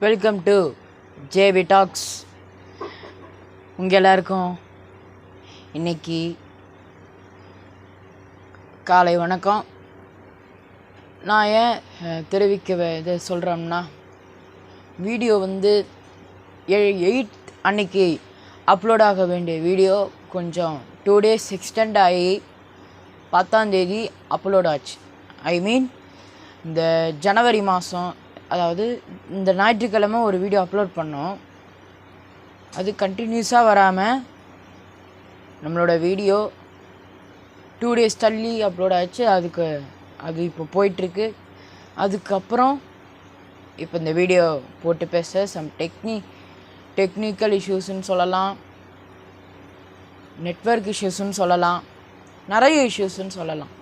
Welcome to JP tax. உங்கள் எல்லாருக்கும் இன்னைக்கு காலை வணக்கம். நான் ஏன் தெரிவிக்க இதை சொல்கிறோம்னா, வீடியோ 8 அன்னைக்கு அப்லோட் ஆக வேண்டிய வீடியோ கொஞ்சம் 2 days எக்ஸ்டெண்ட் ஆகி 10ஆம் தேதி அப்லோட் ஆச்சு. இந்த ஜனவரி மாதம், அதாவது இந்த ஞாயிற்றுக்கிழமை ஒரு வீடியோ அப்லோட் பண்ணோம். அது கண்டினியூஸாக வராமல் நம்மளோட வீடியோ 2 days தள்ளி அப்லோட் ஆச்சு. அது இப்போ போயிட்டுருக்கு. அதுக்கப்புறம் இப்போ இந்த வீடியோ போட்டு பேச டெக்னிக்கல் இஷ்யூஸ்ன்னு சொல்லலாம், நெட்வொர்க் இஷ்யூஸ்ன்னு சொல்லலாம், நிறைய இஷ்யூஸ்ன்னு சொல்லலாம்.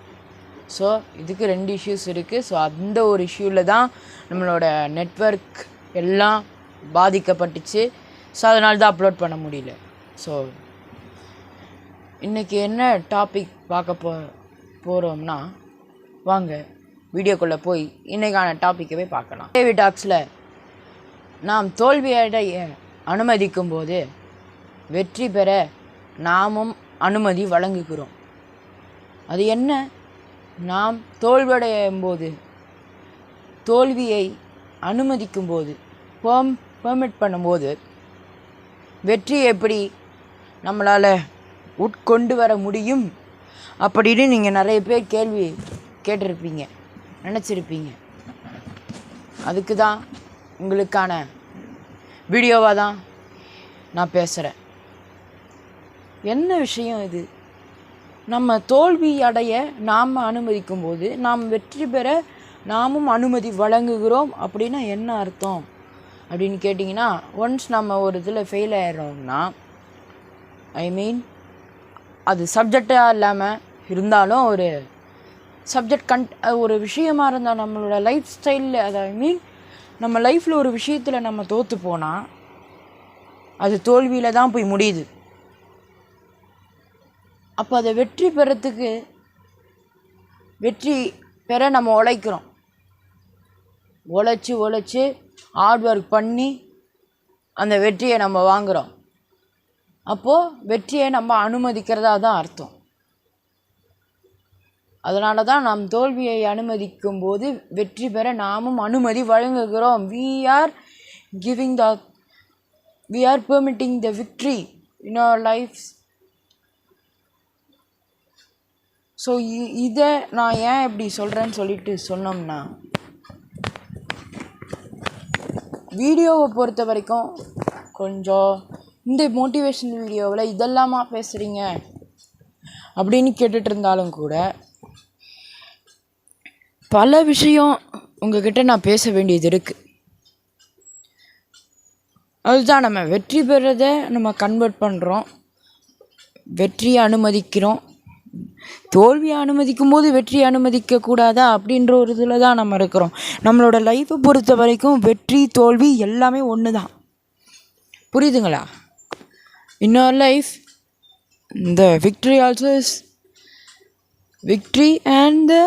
ஸோ இதுக்கு 2 இஷ்யூஸ் இருக்குது. ஸோ அந்த ஒரு இஷ்யூவில் தான் நம்மளோட நெட்வொர்க் எல்லாம் பாதிக்கப்பட்டுச்சு. ஸோ அதனால தான் அப்லோட் பண்ண முடியல. ஸோ இன்றைக்கி என்ன டாபிக் பார்க்க போகிறோம்னா, வாங்க வீடியோக்குள்ளே போய் இன்றைக்கான டாப்பிக்கவே பார்க்கலாம். ஜேபி டாக்ஸில் நாம் தோல்வியடைய அனுமதிக்கும் போது வெற்றி பெற நாமும் அனுமதி வழங்குகிறோம். அது என்ன? நாம் தோல்வியடையும் போது, தோல்வியை அனுமதிக்கும் போது, பெர்மிட் பண்ணும்போது வெற்றி எப்படி நம்மளால் உட்கொண்டு வர முடியும் அப்படின்னு நீங்கள் நிறைய பேர் கேள்வி கேட்டிருப்பீங்க, நினச்சிருப்பீங்க. அதுக்கு தான் உங்களுக்கான வீடியோவாக தான் நான் பேசுகிறேன். என்ன விஷயம் இது? நம்ம தோல்வி அடைய நாம் அனுமதிக்கும் போது நாம் வெற்றி பெற நாமும் அனுமதி வழங்குகிறோம் அப்படின்னா என்ன அர்த்தம் அப்படின்னு கேட்டிங்கன்னா, ஒன்ஸ் நம்ம ஒரு இதில் ஃபெயில் ஆகிடுறோம்னா, அது சப்ஜெக்டாக இல்லாமல் இருந்தாலும் ஒரு சப்ஜெக்ட் ஒரு விஷயமாக இருந்தால் நம்மளோட லைஃப் ஸ்டைலில், நம்ம லைஃப்பில் ஒரு விஷயத்தில் நம்ம தோற்று போனால் அது தோல்வியில் தான் போய் முடியுது. அப்போ அதை வெற்றி பெற நம்ம உழைக்கிறோம். உழைச்சி ஹார்ட் ஒர்க் பண்ணி அந்த வெற்றியை நம்ம வாங்குகிறோம். அப்போது வெற்றியை நம்ம அனுமதிக்கிறதா தான் அர்த்தம். அதனால தான் நாம் தோல்வியை அனுமதிக்கும் போது வெற்றி பெற நாமும் அனுமதி வழங்குகிறோம். we are permitting the victory in our lives. So இதை நான் ஏன் இப்படி சொல்கிறேன்னு சொல்லிட்டு சொன்னோம்னா, வீடியோவை பொறுத்த வரைக்கும் கொஞ்சம் இந்த மோட்டிவேஷன் வீடியோவில் இதெல்லாமா பேசுகிறீங்க அப்படின்னு கேட்டுட்டு இருந்தாலும் கூட, பல விஷயம் உங்ககிட்ட நான் பேச வேண்டியது இருக்குது. அதுதான் நம்ம வெற்றி பெறதை நம்ம கன்வெர்ட் பண்ணுறோம், வெற்றியை அனுமதிக்கிறோம். தோல்வியை அனுமதிக்கும் போது வெற்றியை அனுமதிக்கக்கூடாதா அப்படின்ற ஒரு இதில் தான் நம்ம இருக்கிறோம். நம்மளோட லைஃப்பை பொறுத்த வரைக்கும் வெற்றி தோல்வி எல்லாமே ஒன்று தான். புரியுதுங்களா? In our life the victory also is victory and the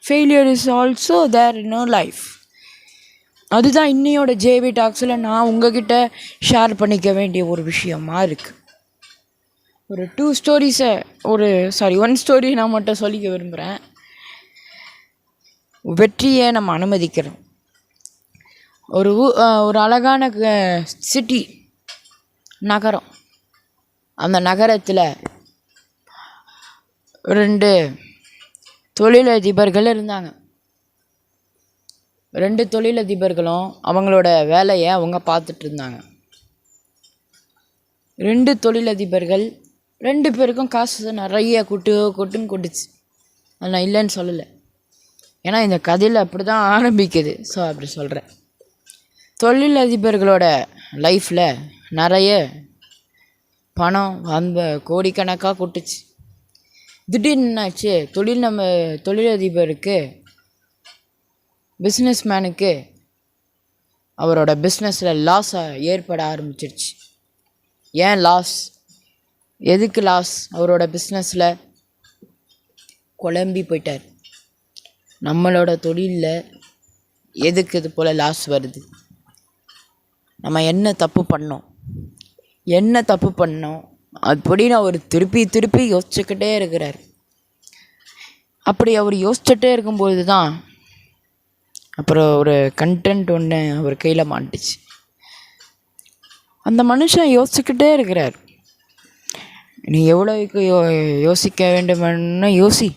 failure is also there in our life. அதுதான் இன்னையோட ஜேபி டாக்ஸில் நான் உங்ககிட்ட ஷேர் பண்ணிக்க வேண்டிய ஒரு விஷயமா இருக்குது. ஒரு 2 ஸ்டோரிஸை 1 ஸ்டோரி நான் மட்டும் சொல்லிக்க விரும்புகிறேன். வெற்றியை நம்ம அனுமதிக்கிறோம். ஒரு அழகான சிட்டி, நகரம். அந்த நகரத்தில் 2 தொழிலதிபர்கள் இருந்தாங்க. 2 தொழிலதிபர்களும் அவங்களோட வேலையை அவங்க பார்த்துட்டு இருந்தாங்க. 2 தொழிலதிபர்கள் 2 பேருக்கும் காசு நிறைய கொட்டுன்னு கொட்டுச்சு. அது நான் இல்லைன்னு சொல்லலை, ஏன்னா இந்த கதையில் அப்படி தான் ஆரம்பிக்குது. ஸோ அப்படி சொல்கிறேன். தொழிலதிபர்களோட லைஃப்பில் நிறைய பணம் கோடிக்கணக்காக கொட்டுச்சு. திடீர்னு என்னாச்சு, தொழிலதிபருக்கு, பிஸ்னஸ்மேனுக்கு அவரோட பிஸ்னஸில் லாஸ் ஏற்பட ஆரம்பிச்சிருச்சு. ஏன் லாஸ்? எதுக்கு லாஸ்? அவரோட பிஸ்னஸில் குழம்பி போயிட்டார். நம்மளோட தொழிலில் எதுக்கு இது போல் லாஸ் வருது? நம்ம என்ன தப்பு பண்ணோம் அப்படின்னு அவர் திருப்பி திருப்பி யோசிச்சுக்கிட்டே இருக்கிறார். அப்படி அவர் யோசிச்சுட்டே இருக்கும்போது தான் அப்புறம் ஒரு கண்டென்ட் ஒன்று அவர் கையில் மாட்டுச்சு. அந்த மனுஷன் யோசிச்சுக்கிட்டே இருக்கிறார். நீ எவ்வளோக்கு யோசிக்க வேண்டுமென்னு யோசி,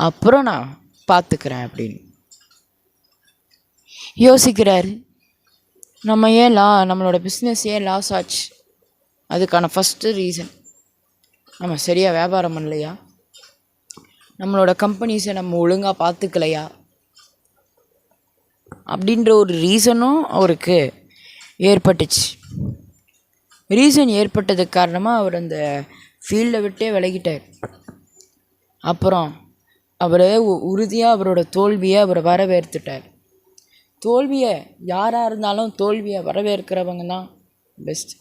அப்புறம் நான் பார்த்துக்கிறேன் அப்படின்னு யோசிக்கிறாரு. நம்மளோட பிஸ்னஸ் ஏன் லாஸ் ஆச்சு? அதுக்கான ஃபஸ்ட்டு ரீசன் நம்ம சரியாக வியாபாரம் பண்ணலையா, நம்மளோட கம்பெனிஸை நம்ம ஒழுங்காக பார்த்துக்கலையா அப்படின்ற ஒரு ரீசனும் அவருக்கு ஏற்பட்டுச்சு. ரீசன் ஏற்பட்டதுக்கு காரணமாக அவர் அந்த ஃபீல்டை விட்டே விலகிட்டார். அப்புறம் அவர் உறுதியாக அவரோட தோல்வியை அவர் வரவேற்றுட்டார். தோல்வியை யாராக இருந்தாலும் தோல்வியை வரவேற்கிறவங்க தான் பெஸ்ட்.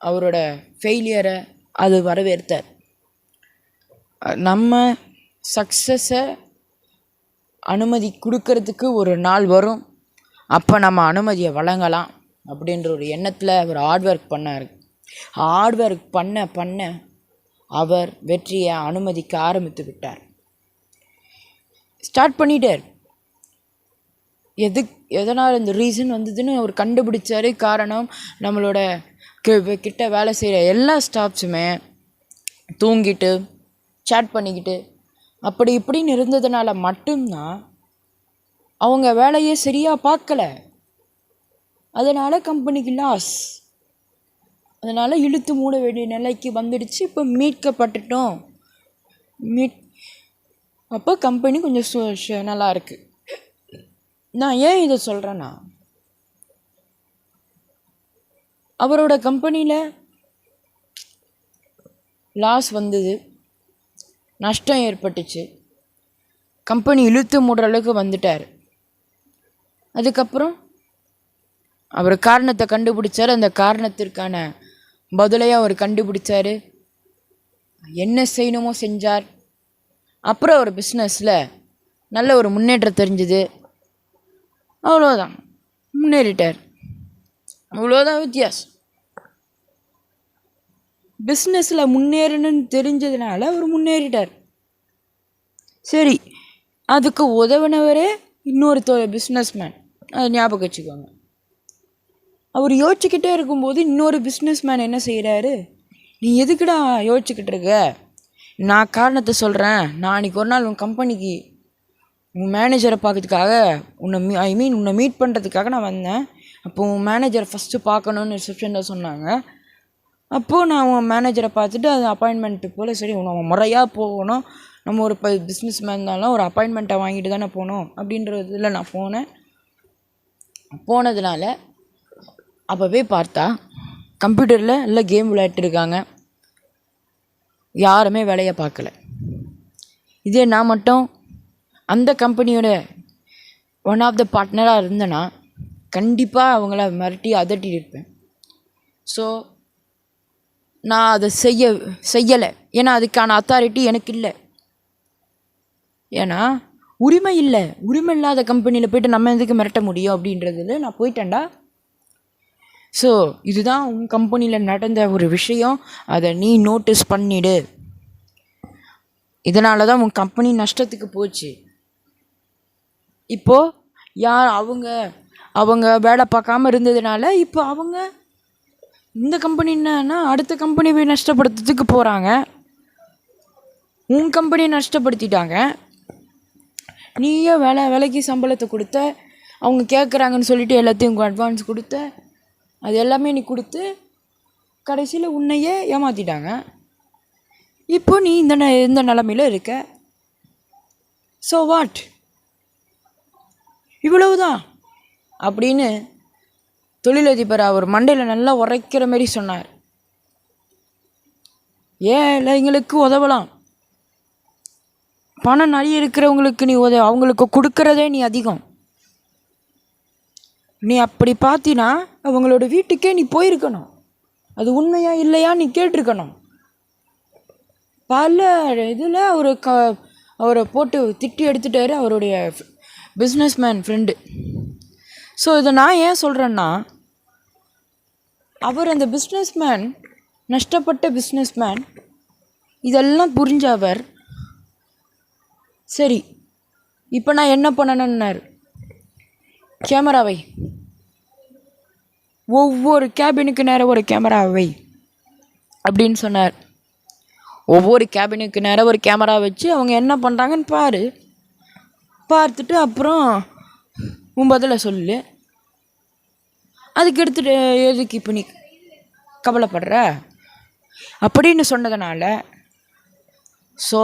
அவரோட ஃபெயிலியரை அது வரவேற்றார். நம்ம சக்ஸஸை அனுமதி கொடுக்கறதுக்கு ஒரு நாள் வரும், அப்போ நம்ம அனுமதியை வழங்கலாம் அப்படின்ற ஒரு எண்ணத்தில் அவர் ஹார்ட் ஒர்க் பண்ணார். ஹார்ட் ஒர்க் பண்ண அவர் வெற்றியை அனுமதிக்க ஆரம்பித்து விட்டார். ஸ்டார்ட் பண்ணிட்டார். எதனால் இந்த ரீசன் வந்ததுன்னு அவர் கண்டுபிடிச்சார். காரணம், நம்மளோட கிட்ட வேலை செய்கிற எல்லா ஸ்டாஃப்ஸுமே தூங்கிட்டு சேட் பண்ணிக்கிட்டு அப்படி இப்படின்னு இருந்ததுனால மட்டும்தான் அவங்க வேலையை சரியாக பார்க்கல. அதனால் கம்பெனிக்கு லாஸ். அதனால் இழுத்து மூட வேண்டிய நிலைக்கு வந்துடுச்சு. இப்போ மீட்கப்பட்டுட்டோம். அப்போ கம்பெனி கொஞ்சம் நல்லா இருக்குது. நான் ஏன் இதை சொல்கிறேன்னா, அவரோட கம்பெனியில் லாஸ் வந்தது, நஷ்டம் ஏற்பட்டுச்சு, கம்பெனி இழுத்து மூடுற அளவுக்கு வந்துட்டார். அதுக்கப்புறம் அவர் காரணத்தை கண்டுபிடிச்சார். அந்த காரணத்திற்கான பதிலையும் அவர் கண்டுபிடிச்சார். என்ன செய்யணுமோ செஞ்சார். அப்புறம் ஒரு பிஸ்னஸில் நல்ல ஒரு முன்னேற்றம் தெரிஞ்சுது. அவ்வளோதான், முன்னேறிட்டார். அவ்வளோதான் வித்தியாசம். பிஸ்னஸில் முன்னேறணும்னு தெரிஞ்சதுனால அவர் முன்னேறிட்டார். சரி, அதுக்கு உதவினவரே இன்னொரு பிஸ்னஸ்மேன். அதை ஞாபகம் வச்சுக்கோங்க. அவர் யோசிச்சுக்கிட்டே இருக்கும்போது இன்னொரு பிஸ்னஸ்மேன் என்ன செய்கிறாரு, நீ எதுக்குடா யோசிச்சுக்கிட்டு இருக்க, நான் காரணத்தை சொல்கிறேன். நான் அன்றைக்கி ஒரு நாள் உன் கம்பெனிக்கு உன் மேனேஜரை பார்க்கறதுக்காக உன்னை மீட் பண்ணுறதுக்காக நான் வந்தேன். அப்போது உன் மேனேஜரை ஃபஸ்ட்டு பார்க்கணுன்னு ரிசப்ஷனில் சொன்னாங்க. அப்போது நான் உன் மேனேஜரை பார்த்துட்டு அது அப்பாயின்மெண்ட்டு போல், சரி நம்ம முறையாக போகணும், நம்ம ஒரு பிஸ்னஸ் மேன் இருந்தாலும் ஒரு அப்பாயின்மெண்ட்டை வாங்கிட்டு தானே போகணும் அப்படின்றதில் நான் போனதுனால அப்போவே பார்த்தா கம்ப்யூட்டரில் எல்லாம் கேம் விளையாட்டுருக்காங்க, யாருமே வேலையை பார்க்கல. இதே நான் மட்டும் அந்த கம்பெனியோட ஒன் ஆஃப் த பார்ட்னராக இருந்தேன்னா கண்டிப்பாக அவங்கள மிரட்டி அதட்டிட்டு இருப்பேன். ஸோ நான் அதை செய்யலை. ஏன்னா அதுக்கான அத்தாரிட்டி எனக்கு இல்லை. ஏன்னா உரிமை இல்லாத கம்பெனியில் போய்ட்டு நம்ம எதுக்கு மிரட்ட முடியும் அப்படின்றதுல நான் போயிட்டேன்டா. ஸோ இதுதான் உன் கம்பெனியில் நடந்த ஒரு விஷயம், அதை நீ நோட்டீஸ் பண்ணிடு. இதனால தான் உன் கம்பெனி நஷ்டத்துக்கு போச்சு. இப்போது அவங்க வேலை பார்க்காம இருந்ததுனால இப்போ அவங்க இந்த கம்பெனி என்னன்னா அடுத்த கம்பெனி போய் நஷ்டப்படுத்துறதுக்கு போகிறாங்க. உன் கம்பெனியை நஷ்டப்படுத்திட்டாங்க. நீயே வேலைக்கு சம்பளத்தை கொடுத்த, அவங்க கேட்குறாங்கன்னு சொல்லிட்டு எல்லாத்தையும் அட்வான்ஸ் கொடுத்த, அது எல்லாமே நீ கொடுத்து கடைசியில் உன்னையே ஏமாற்றிட்டாங்க. இப்போ நீ இந்த நிலமையில் இருக்க. ஸோ வாட், இவ்வளவுதான் அப்படின்னு தொழிலதிபர் அவர் மண்டையில் நல்லா உரைக்கிற மாதிரி சொன்னார். ஏழைங்களுக்கு உதவலாம், பணம் நிறைய இருக்கிறவங்களுக்கு நீ அவங்களுக்கு கொடுக்கறதே நீ அதிகம். நீ அப்படி பார்த்தினா அவங்களோட வீட்டுக்கே நீ போயிருக்கணும். அது உண்மையா இல்லையா நீ கேட்டிருக்கணும். பல இதில் அவரை போட்டு திட்டி எடுத்துட்டாரு அவருடைய பிஸ்னஸ்மேன் ஃப்ரெண்டு. ஸோ இதை நான் ஏன் சொல்கிறேன்னா, அவர் அந்த பிஸ்னஸ்மேன், நஷ்டப்பட்ட பிஸ்னஸ்மேன், இதெல்லாம் புரிஞ்ச அவர், சரி இப்போ நான் என்ன பண்ணணுன்னார், கேமராவை ஒவ்வொரு கேபினுக்கு நேரம் ஒரு கேமராவை அப்படின்னு சொன்னார். ஒவ்வொரு கேபினுக்கு நேரம் ஒரு கேமரா வச்சு அவங்க என்ன பண்ணுறாங்கன்னு பார்த்துட்டு அப்புறம் உன் பதிலை சொல்லு, அதுக்கு எடுத்துகிட்டு எதுக்கு இப்போ நீ கவலைப்படுற அப்படின்னு சொன்னதுனால ஸோ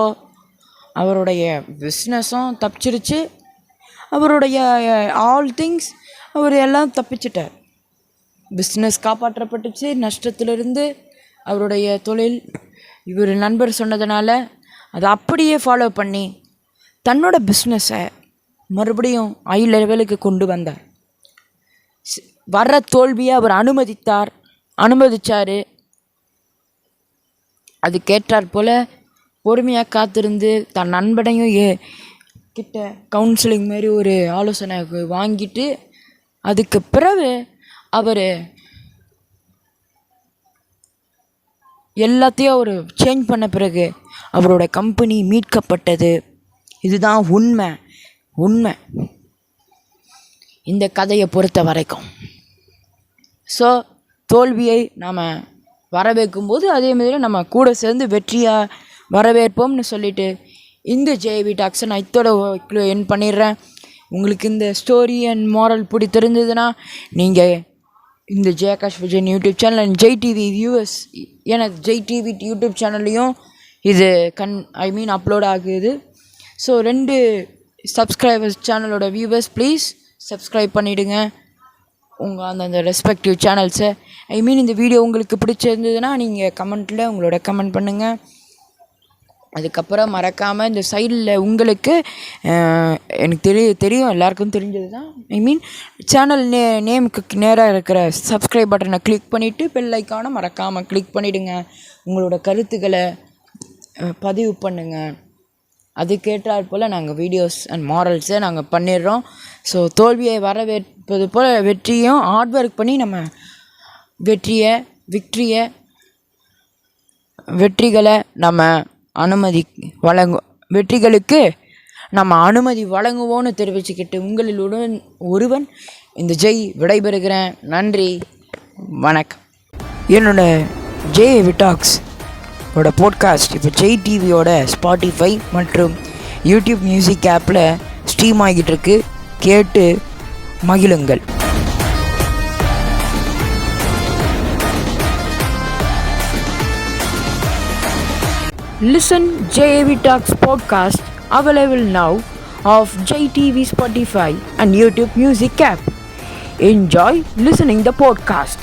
அவருடைய பிஸ்னஸும் தப்பிச்சிருச்சு, அவருடைய ஆல் திங்ஸ் அவர் எல்லாம் தப்பிச்சிட்டார். பிஸ்னஸ் காப்பாற்றப்பட்டுச்சு நஷ்டத்திலிருந்து. அவருடைய தொழில் இவர் நண்பர் சொன்னதுனால அதை அப்படியே ஃபாலோ பண்ணி தன்னோட பிஸ்னஸை மறுபடியும் ஹை லெவலுக்கு கொண்டு வந்தார். வர்ற தோல்வியை அவர் அனுமதிச்சார். அதுக்கேற்றாற் போல் பொறுமையாக காத்திருந்து தன் நண்பனையும் கிட்ட கவுன்சிலிங் மாதிரி ஒரு ஆலோசனை வாங்கிட்டு அதுக்கு பிறகு அவர் எல்லாத்தையும் அவர் சேஞ்ச் பண்ண பிறகு அவரோட கம்பெனி மீட்கப்பட்டது. இதுதான் உண்மை இந்த கதையை பொறுத்த வரைக்கும். ஸோ தோல்வியை நாம் வரவேற்கும்போது அதேமாதிரி நம்ம கூட சேர்ந்து வெற்றியாக வரவேற்போம்னு சொல்லிவிட்டு இந்த ஜேவி டாக்ஸை நான் இதோட என் பண்ணிடுறேன். உங்களுக்கு இந்த ஸ்டோரி அண்ட் மாரல் பிடித்திருந்ததுன்னா நீங்கள் இந்த Jayakash Vijayan YouTube channel and Jai TV viewers, எனக்கு ஜெய் டிவி யூடியூப் சேனல்லையும் இது அப்லோட் ஆகுது. ஸோ 2 சப்ஸ்கிரைபர்ஸ் சேனலோட வியூவர்ஸ் ப்ளீஸ் சப்ஸ்கிரைப் பண்ணிவிடுங்க உங்கள் அந்தந்த ரெஸ்பெக்டிவ் சேனல்ஸை. இந்த வீடியோ உங்களுக்கு பிடிச்சிருந்ததுன்னா நீங்கள் கமெண்ட்டில் உங்களோட கமெண்ட் பண்ணுங்கள். அதுக்கப்புறம் மறக்காமல் இந்த சைடில் உங்களுக்கு எனக்கு தெரியும் எல்லாருக்கும் தெரிஞ்சது தான், சேனல் நேமுக்கு நேராக இருக்கிற சப்ஸ்கிரைப் பட்டனை கிளிக் பண்ணிவிட்டு பெல் ஐக்கானை மறக்காமல் கிளிக் பண்ணிவிடுங்க. உங்களோட கருத்துக்களை பதிவு பண்ணுங்கள். அதுக்கேற்றாற் போல் நாங்கள் வீடியோஸ் அண்ட் மாரல்ஸை நாங்கள் பண்ணிடுறோம். ஸோ தோல்வியை வரவேற்பது போல் வெற்றியும் ஹார்ட் ஒர்க் பண்ணி நம்ம வெற்றிகளை நம்ம வெற்றிகளுக்கு நம்ம அனுமதி வழங்குவோன்னு தெரிவிச்சுக்கிட்டு உங்களிலுடன் ஒருவன் இந்த ஜெய் விடைபெறுகிறேன். நன்றி, வணக்கம். என்னோட ஜேவி டாக்ஸ் ஓட போட்காஸ்ட் இப்போ ஜெய் டிவியோட ஸ்பாட்டிஃபை மற்றும் யூடியூப் மியூசிக் ஆப்பில் ஸ்ட்ரீம் ஆகிட்டு இருக்கு. கேட்டு மகிழுங்கள். Listen JAV Talks podcast available now of JTV Spotify and YouTube Music app. Enjoy listening the podcast.